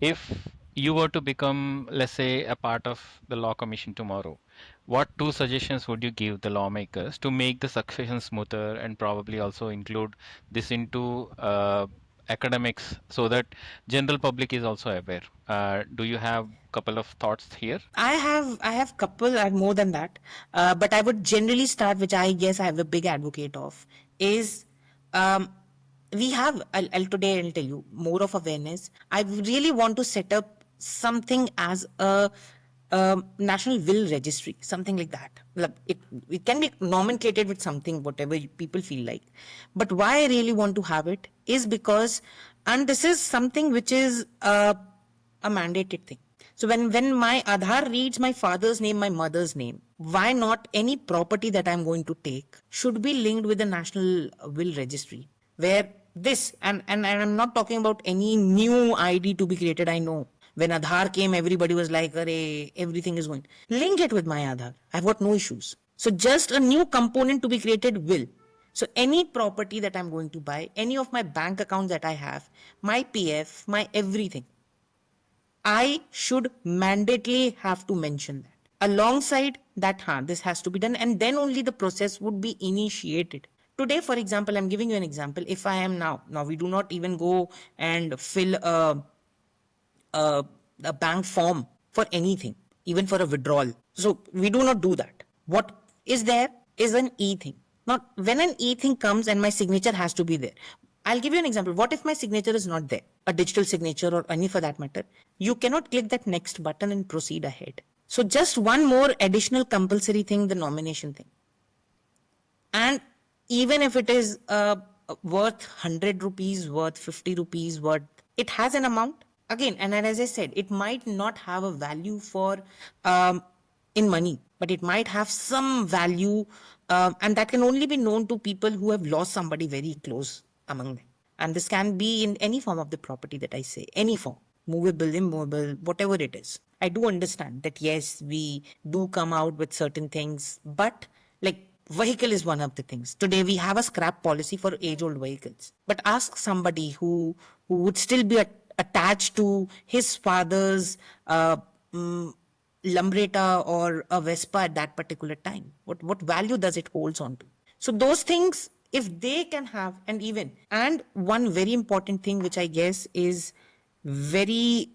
If you were to become, let's say, a part of the law commission tomorrow, what two suggestions would you give the lawmakers to make the succession smoother and probably also include this into academics so that general public is also aware? Do you have couple of thoughts here? I have couple and more than that, but I would generally start, which I guess I have a big advocate of, is um, we have. I'll tell you more of awareness. I really want to set up something as a national will registry, something like that. Like, it can be nomenclated with something, whatever people feel like. But why I really want to have it is because, and this is something which is a mandated thing. So when my Aadhaar reads my father's name, my mother's name, why not any property that I'm going to take should be linked with the National Will Registry, where this and I'm not talking about any new ID to be created. I know when Aadhaar came, everybody was like, "Arey, everything is going." Link it with my Aadhaar. I've got no issues. So just a new component to be created will. So any property that I'm going to buy, any of my bank accounts that I have, my PF, my everything, I should mandatorily have to mention that. Alongside that, this has to be done, and then only the process would be initiated. Today, for example, I'm giving you an example. If I am now we do not even go and fill a, a bank form for anything, even for a withdrawal. So we do not do that. What is there is an e thing. Not when an e thing comes and my signature has to be there. I'll give you an example. What if my signature is not there? A digital signature or any for that matter. You cannot click that next button and proceed ahead. So just one more additional compulsory thing, the nomination thing. And even if it is worth 100 rupees, worth 50 rupees, worth, it has an amount. Again, and as I said, it might not have a value for in money, but it might have some value, and that can only be known to people who have lost somebody very close among them. And this can be in any form of the property that I say, any form, movable, immovable, whatever it is. I do understand that yes, we do come out with certain things, but like vehicle is one of the things. Today we have a scrap policy for age old vehicles. But ask somebody who would still be attached to his father's mm, Lambretta or a Vespa at that particular time. What value does it holds on to? So those things, if they can have, and one very important thing which I guess is very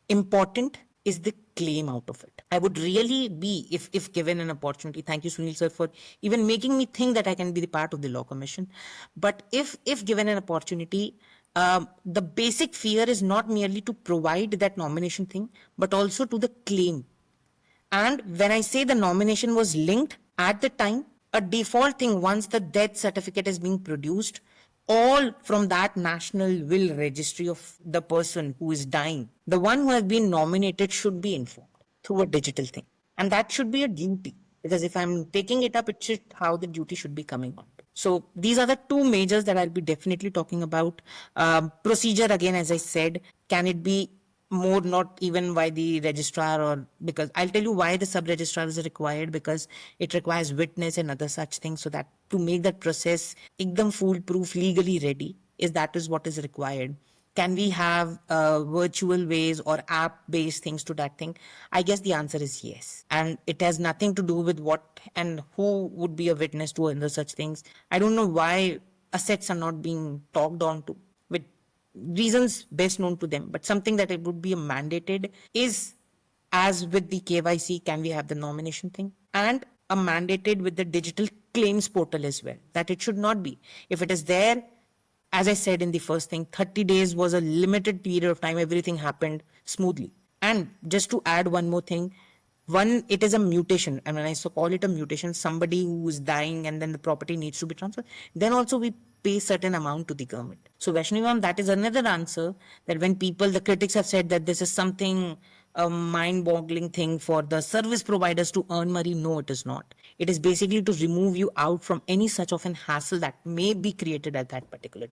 important is the claim out of it. I would really be, if given an opportunity. Thank you, Sunil sir, for even making me think that I can be the part of the law commission. But if given an opportunity, the basic fear is not merely to provide that nomination thing, but also to the claim. And when I say the nomination was linked at the time, a default thing, once the death certificate is being produced, all from that national will registry of the person who is dying, the one who has been nominated should be informed through a digital thing. And that should be a duty. Because if I'm taking it up, it should how the duty should be coming on. So these are the two majors that I'll be definitely talking about. Procedure, again, as I said, can it be more not even by the registrar, or because I'll tell you why the sub registrar is required, because it requires witness and other such things, so that to make that process ekdam foolproof, legally ready, is that is what is required. Can we have virtual ways or app based things to that thing? I guess the answer is yes. And it has nothing to do with what and who would be a witness to and such things. I don't know why assets are not being talked on to with reasons best known to them, but something that it would be mandated is, as with the KYC, can we have the nomination thing? And a mandated with the digital claims portal as well, that it should not be. If it is there, as I said in the first thing, 30 days was a limited period of time, everything happened smoothly. And just to add one more thing, one, it is a mutation. And when I so call it a mutation, somebody who is dying and then the property needs to be transferred, then also we pay certain amount to the government. So Vaishnavi, that is another answer, that when people, the critics have said that this is something, a mind-boggling thing for the service providers to earn money. No, it is not. It is basically to remove you out from any such of an hassle that may be created at that particular